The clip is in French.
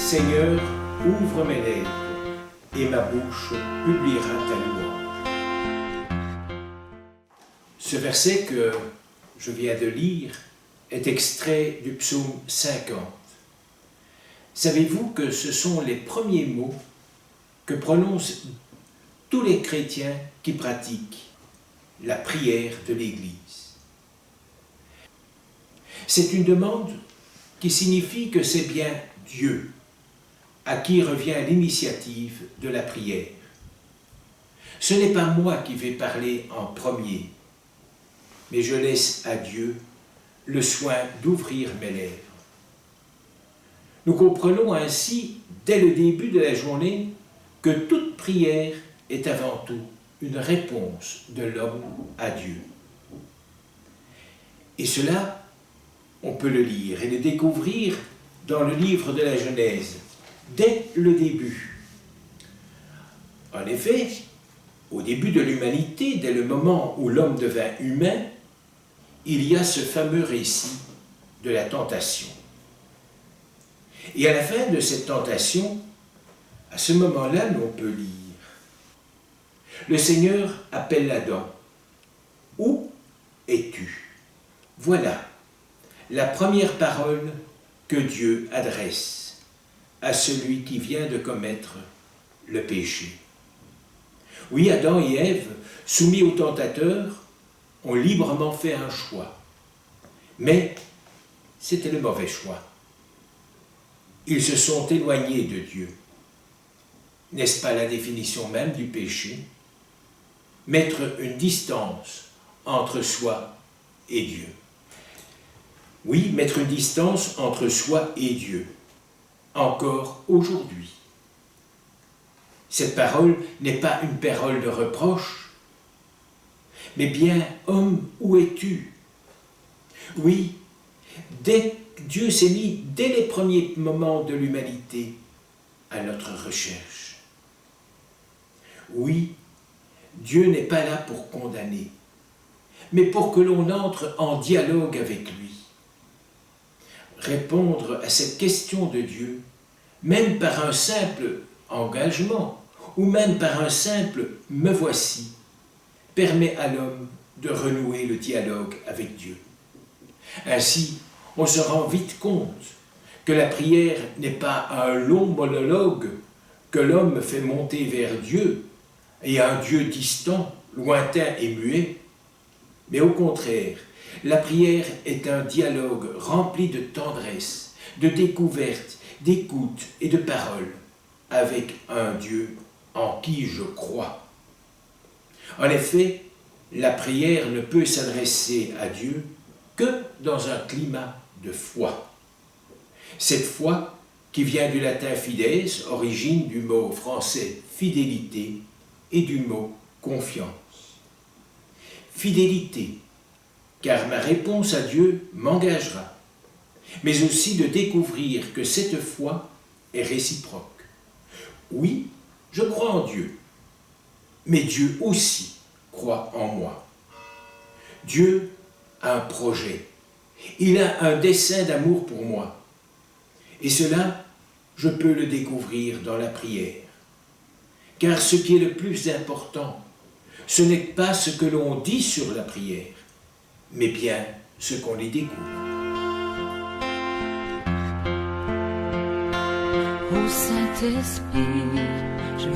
Seigneur, ouvre mes lèvres, et ma bouche publiera ta louange. Ce verset que je viens de lire est extrait du psaume 50. Savez-vous que ce sont les premiers mots que prononcent tous les chrétiens qui pratiquent la prière de l'Église? C'est une demande qui signifie que c'est bien Dieu à qui revient l'initiative de la prière. Ce n'est pas moi qui vais parler en premier, mais je laisse à Dieu le soin d'ouvrir mes lèvres. Nous comprenons ainsi, dès le début de la journée, que toute prière est avant tout une réponse de l'homme à Dieu. Et cela, on peut le lire et le découvrir dans le livre de la Genèse, dès le début. En effet, au début de l'humanité, dès le moment où l'homme devint humain, il y a ce fameux récit de la tentation. Et à la fin de cette tentation, à ce moment-là, l'on peut lire « Le Seigneur appelle Adam. Où es-tu » Voilà la première parole que Dieu adresse à celui qui vient de commettre le péché. Oui, Adam et Ève, soumis au tentateur, ont librement fait un choix. Mais c'était le mauvais choix. Ils se sont éloignés de Dieu. N'est-ce pas la définition même du péché? Mettre une distance entre soi et Dieu. Oui, mettre une distance entre soi et Dieu. Encore aujourd'hui. Cette parole n'est pas une parole de reproche, mais bien « Homme, où es-tu » Oui, Dieu s'est mis dès les premiers moments de l'humanité à notre recherche. Oui, Dieu n'est pas là pour condamner, mais pour que l'on entre en dialogue avec lui. Répondre à cette question de Dieu, même par un simple engagement, ou même par un simple « me voici », permet à l'homme de renouer le dialogue avec Dieu. Ainsi, on se rend vite compte que la prière n'est pas un long monologue que l'homme fait monter vers Dieu, et un Dieu distant, lointain et muet, mais au contraire, la prière est un dialogue rempli de tendresse, de découverte, d'écoute et de parole avec un Dieu en qui je crois. En effet, la prière ne peut s'adresser à Dieu que dans un climat de foi. Cette foi qui vient du latin fides, origine du mot français fidélité et du mot confiance. Fidélité, car ma réponse à Dieu m'engagera, mais aussi de découvrir que cette foi est réciproque. Oui, je crois en Dieu, mais Dieu aussi croit en moi. Dieu a un projet, il a un dessein d'amour pour moi, et cela, je peux le découvrir dans la prière. Car ce qui est le plus important, ce n'est pas ce que l'on dit sur la prière, mais bien ce qu'on y découvre. Ô Saint-Esprit, je